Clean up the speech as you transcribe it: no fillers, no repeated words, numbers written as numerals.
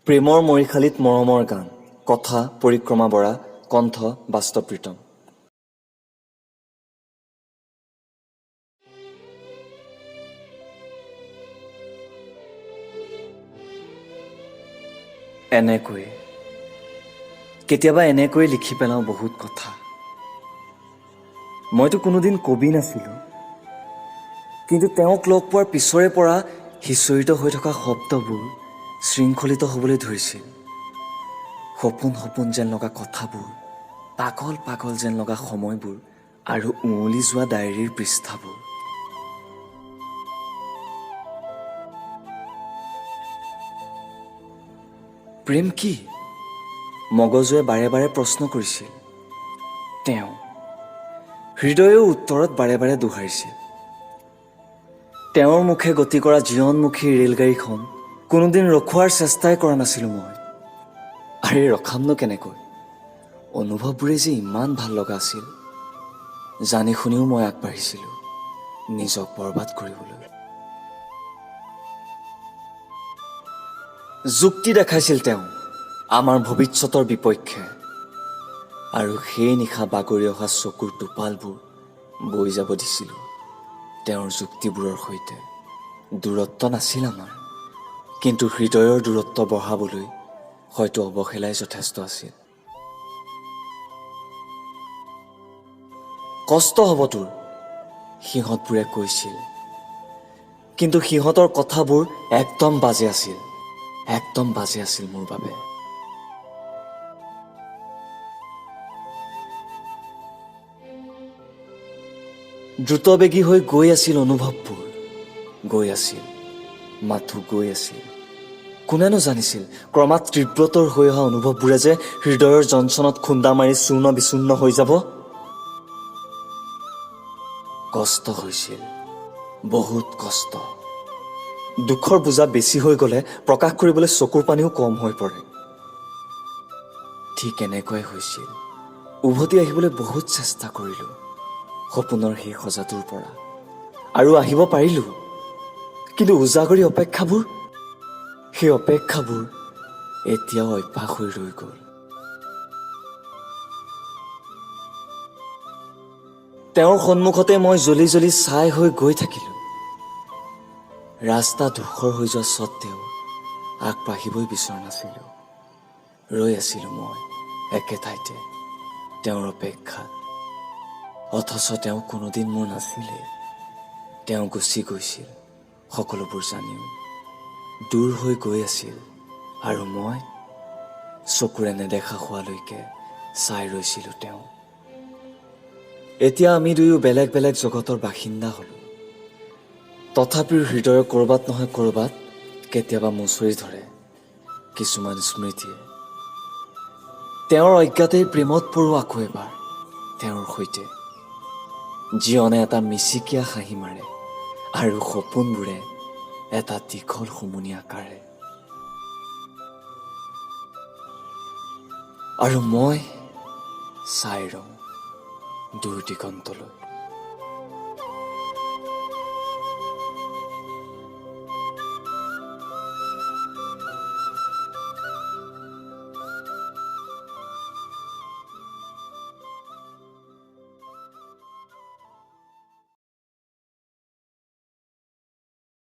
প্ৰেমৰ মৰিশালীত মৰমৰ গান, কথা পৰিক্ৰমা বৰা, কণ্ঠ বাস্তৱ প্ৰীতম। এনেকৈ কেতিয়াবা এনেকৈ লিখি পেলাওঁ বহুত কথা। মইতো কোনোদিন কবি নাছিলোঁ, কিন্তু তেওঁক লগ পোৱাৰ পিছৰে পৰা সিঁচৰিত হৈ থকা শব্দবোৰ শৃংখলিত হ'বলৈ ধৰিছিল। সপোন সপোন যেন লগা কথাবোৰ, পাগল পাগল যেন লগা সময়বোৰ আৰু উঁৱলি যোৱা ডায়েৰীৰ পৃষ্ঠাবোৰ। প্ৰেম কি? মগজুৱে বাৰে বাৰে প্ৰশ্ন কৰিছিল। তেওঁ হৃদয়েও উত্তৰত বাৰে বাৰে দোহাৰিছিল। তেওঁৰ মুখে গতি কৰা জীৱনমুখী ৰেলগাড়ীখন কোনোদিন ৰখোৱাৰ চেষ্টাই কৰা নাছিলোঁ মই। আৰে ৰখামনো কেনেকৈ? অনুভৱবোৰে যে ইমান ভাল লগা আছিল, জানি শুনিও মই আগবাঢ়িছিলোঁ নিজক বৰবাদ কৰিবলৈ। যুক্তি দেখাইছিল তেওঁ আমাৰ ভৱিষ্যতৰ বিপক্ষে, আৰু সেই নিশা বাগৰি অহা চকুৰ টোপালবোৰ বৈ যাব দিছিলোঁ তেওঁৰ যুক্তিবোৰৰ সৈতে। দূৰত্ব নাছিল আমাৰ, কিন্তু হৃদয়ৰ দূৰত্ব বঢ়াবলৈ হয়তো অৱহেলাই যথেষ্ট আছিল। কষ্ট হ'ব তোৰ, সিহঁতবোৰে কৈছিল, কিন্তু সিহঁতৰ কথাবোৰ একদম বাজে আছিল, একদম বাজে আছিল মোৰ বাবে। দ্ৰুতবেগী হৈ গৈ আছিল অনুভৱবোৰ, গৈ আছিল, মাথো গৈ আছিল। কোনেনো জানিছিল ক্ৰমাৎ তীব্ৰতৰ হৈ অহা অনুভৱবোৰে যে হৃদয়ৰ যন্ত্ৰণত খুন্দা মাৰি চূৰ্ণ বিচূৰ্ণ হৈ যাব। কষ্ট হৈছিল, বহুত কষ্ট। দুখৰ বোজা বেছি হৈ গ'লে প্ৰকাশ কৰিবলৈ চকুৰ পানীও কম হৈ পৰে। ঠিক এনেকুৱাই হৈছিল। উভতি আহিবলৈ বহুত চেষ্টা কৰিলোঁ সপোনৰ সেই সজাটোৰ পৰা, আৰু আহিব পাৰিলোঁ, কিন্তু উজাগৰি অপেক্ষাবোৰ, সেই অপেক্ষাবোৰ এতিয়াও অভ্যাস হৈ ৰৈ গ'ল। তেওঁৰ সন্মুখতে মই জ্বলি জ্বলি ছাই হৈ গৈ থাকিলোঁ। ৰাস্তা ধূসৰ হৈ যোৱা স্বত্তেও আগবাঢ়িবই বিচৰা নাছিলোঁ। ৰৈ আছিলোঁ মই একে ঠাইতে তেওঁৰ অপেক্ষাত। অথচ তেওঁ কোনোদিন মোৰ নাছিলেই। তেওঁ গুচি গৈছিল সকলোবোৰ জানিও, দূৰ হৈ গৈ আছিল, আৰু মই চকুৰে নেদেখা হোৱালৈকে চাই ৰৈছিলোঁ তেওঁ। এতিয়া আমি দুয়ো বেলেগ বেলেগ জগতৰ বাসিন্দা হ'লোঁ। তথাপিও হৃদয়ৰ ক'ৰবাত নহয় ক'ৰবাত কেতিয়াবা মুচৰি ধৰে কিছুমান স্মৃতিয়ে। তেওঁৰ অজ্ঞাতেই প্ৰেমত পৰোঁ আকৌ এবাৰ তেওঁৰ সৈতে। জীৱনে এটা মিচিকীয়া হাঁহি মাৰে, আৰু সপোনবোৰে এটা দীঘল হুমুনিয়া কাঢ়ে। আৰু মই চাই ৰওঁ দূৰ দিগন্তলৈ।